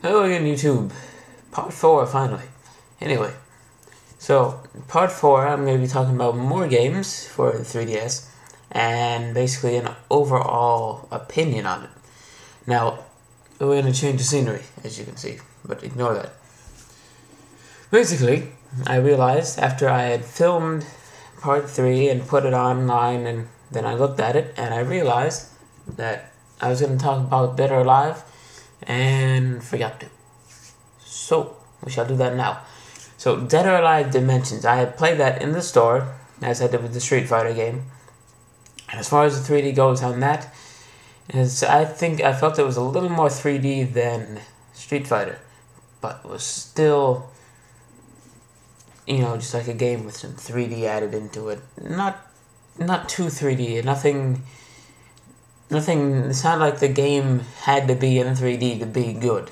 Hello again, YouTube. Part 4, finally. Anyway, so, Part 4, I'm going to be talking about more games for the 3DS, and basically an overall opinion on it. Now, we're going to change the scenery, as you can see, but ignore that. Basically, I realized after I had filmed Part 3 and put it online, and then I looked at it, and I realized that I was going to talk about Dead or Alive, and forgot to. So, we shall do that now. So, Dead or Alive Dimensions. I had played that in the store, as I did with the Street Fighter game. And as far as the 3D goes on that, I felt it was a little more 3D than Street Fighter. But it was still, just like a game with some 3D added into it. Not too 3D, nothing, it's not like the game had to be in 3D to be good.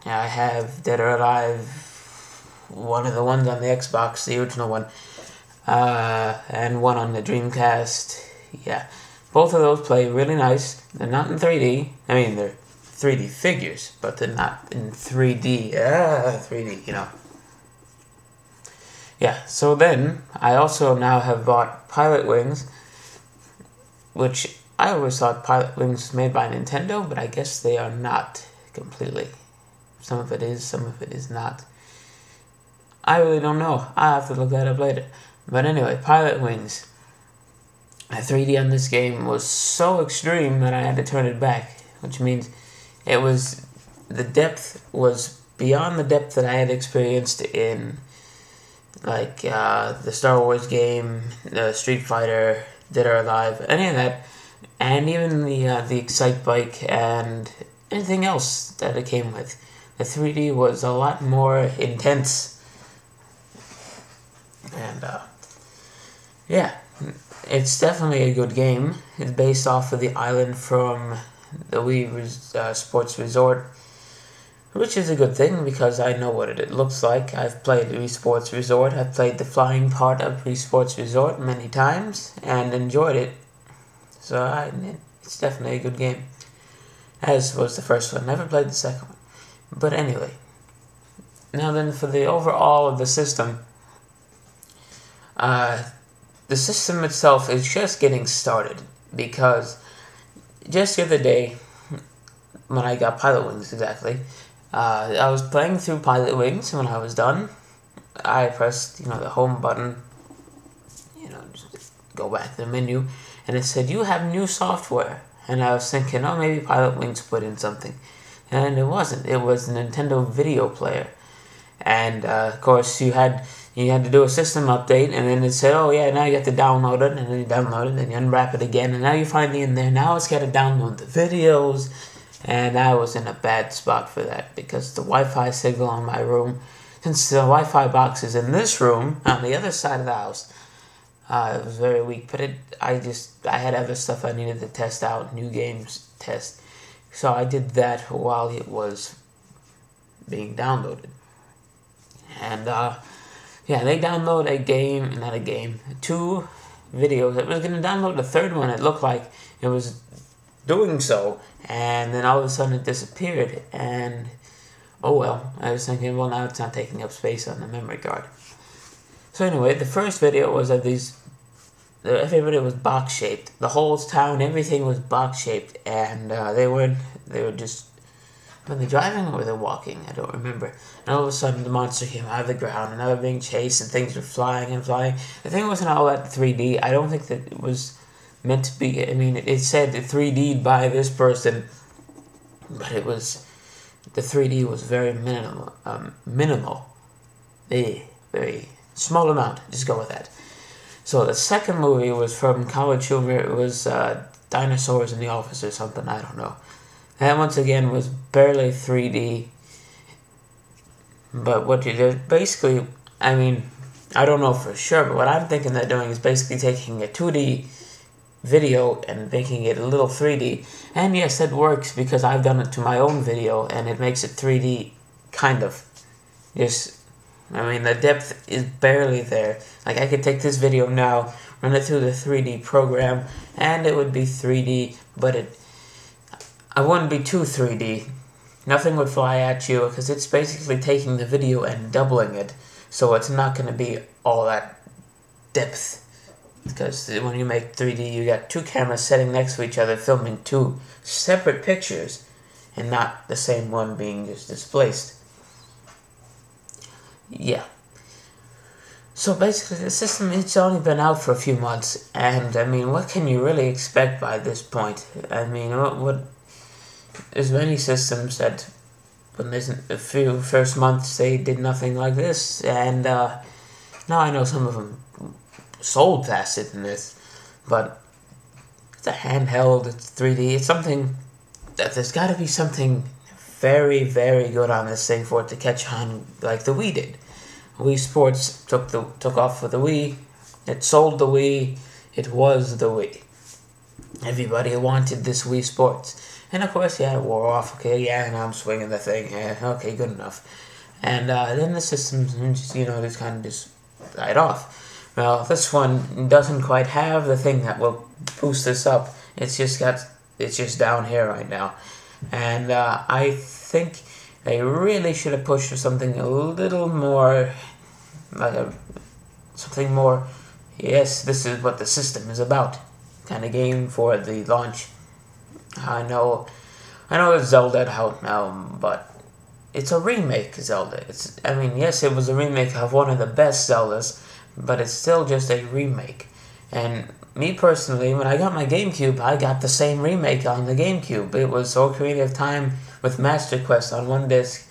I have Dead or Alive, one of the ones on the Xbox, the original one, and one on the Dreamcast. Yeah, both of those play really nice. They're not in 3D. I mean, they're 3D figures, but they're not in 3D. 3D, Yeah, so then, I also now have bought Pilot Wings, which I always thought Pilot Wings was made by Nintendo, but I guess they are not completely. Some of it is, some of it is not. I really don't know. I'll have to look that up later. But anyway, Pilot Wings. The 3D on this game was so extreme that I had to turn it back, which means the depth was beyond the depth that I had experienced in, like, the Star Wars game, the Street Fighter, Dead or Alive, any of that, and even the Excite Bike and anything else that it came with. The 3D was a lot more intense. And, yeah, it's definitely a good game. It's based off of the island from the Wii Sports Resort, which is a good thing because I know what it looks like. I've played Wii Sports Resort. I've played the flying part of Wii Sports Resort many times and enjoyed it. So it's definitely a good game. As was the first one. Never played the second one. But anyway. Now then, for the overall of the system. The system itself is just getting started. Because just the other day, when I got Pilot Wings exactly, I was playing through Pilot Wings. When I was done, I pressed, the home button, just go back to the menu, and it said, you have new software. And I was thinking, oh, maybe Pilot Wings put in something. And it wasn't. It was a Nintendo video player. And, of course, you had to do a system update, and then it said, oh, yeah, now you have to download it, and then you download it, and you unwrap it again, and now you're finally in there. Now it's got to download the videos. And I was in a bad spot for that, because the Wi-Fi signal in my room, since the Wi-Fi box is in this room, on the other side of the house, it was very weak. But I had other stuff I needed to test out, new games test. So I did that while it was being downloaded. And, yeah, they download two videos. It was going to download the third one. It looked like it was doing so, and then all of a sudden it disappeared, and oh well. I was thinking, well, now it's not taking up space on the memory card. So anyway, the first video was of everybody was box shaped. The whole town, everything was box shaped, and they were just, were they driving or were they walking? I don't remember. And all of a sudden the monster came out of the ground, and they were being chased, and things were flying and flying. The thing wasn't all that 3D. I don't think that it was meant to be. I mean, it said 3D by this person, but the 3D was very minimal, very small amount. Just go with that. So the second movie was from College Humor. It was Dinosaurs in the Office or something. I don't know. That once again was barely 3D. But basically, I mean, I don't know for sure, but what I'm thinking they're doing is basically taking a 2D video and making it a little 3D. And yes, it works because I've done it to my own video and it makes it 3D, kind of. I mean, the depth is barely there. Like, I could take this video now, run it through the 3D program, and it would be 3D, but I wouldn't be too 3D. nothing would fly at you because it's basically taking the video and doubling it, so it's not going to be all that depth. Because when you make 3D, you got two cameras sitting next to each other filming two separate pictures and not the same one being just displaced. Yeah. So basically, the system, it's only been out for a few months, and I mean, what can you really expect by this point? I mean, what there's many systems that, when there's a few first months, they did nothing like this, and now I know some of them sold faster than this, but it's a handheld, it's 3D, it's something that there's got to be something very, very good on this thing for it to catch on like the Wii did. Wii Sports took off with the Wii. It sold the Wii. It was the Wii. Everybody wanted this Wii Sports. And of course, yeah, it wore off. Okay, yeah, now I'm swinging the thing. Yeah, okay, good enough. And then the systems, just kind of just died off. Well, this one doesn't quite have the thing that will boost this up. It's just down here right now. And I think they really should have pushed for something a little more, something more, yes, this is what the system is about, kind of game for the launch. I know it's Zelda out now, but it's a remake Zelda. Yes, it was a remake of one of the best Zeldas, but it's still just a remake. And me personally, when I got my GameCube, I got the same remake on the GameCube. It was Ocarina of Time with Master Quest on one disc,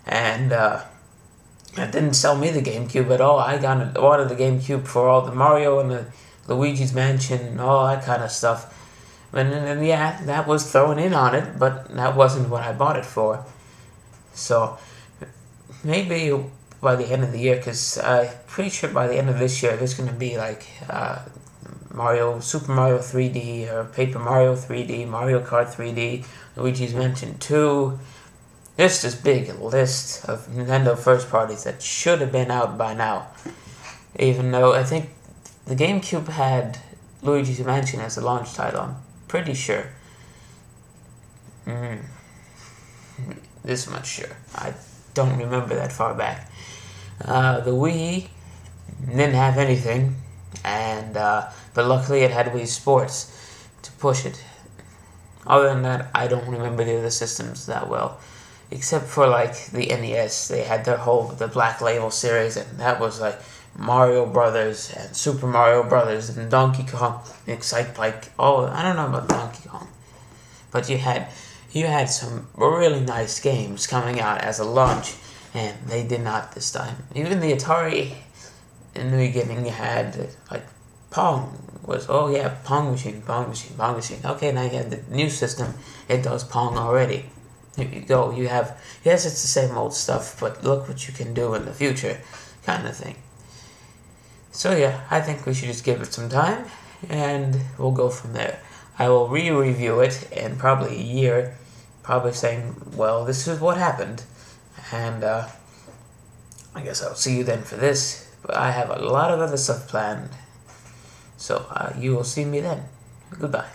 and it didn't sell me the GameCube at all. I ordered the GameCube for all the Mario and the Luigi's Mansion and all that kind of stuff. And yeah, that was thrown in on it, but that wasn't what I bought it for. So maybe by the end of the year, because I'm pretty sure by the end of this year, there's going to be like Super Mario 3D, or Paper Mario 3D, Mario Kart 3D, Luigi's Mansion 2. There's this big list of Nintendo first parties that should have been out by now. Even though I think the GameCube had Luigi's Mansion as a launch title, I'm pretty sure. This much sure. I don't remember that far back. The Wii didn't have anything, and but luckily it had Wii Sports to push it. Other than that, I don't remember the other systems that well, except for like the NES. They had the Black Label series, and that was like Mario Brothers and Super Mario Brothers and Donkey Kong. I don't know about Donkey Kong, but you had some really nice games coming out as a launch, and they did not this time. Even the Atari, in the beginning, you had like Pong Pong machine. Okay, now you have the new system. It does Pong already. Here you go. Yes, it's the same old stuff, but look what you can do in the future, kind of thing. So yeah, I think we should just give it some time, and we'll go from there. I will re-review it in probably a year, probably saying, well, this is what happened, and I guess I'll see you then for this, but I have a lot of other stuff planned, so you will see me then. Goodbye.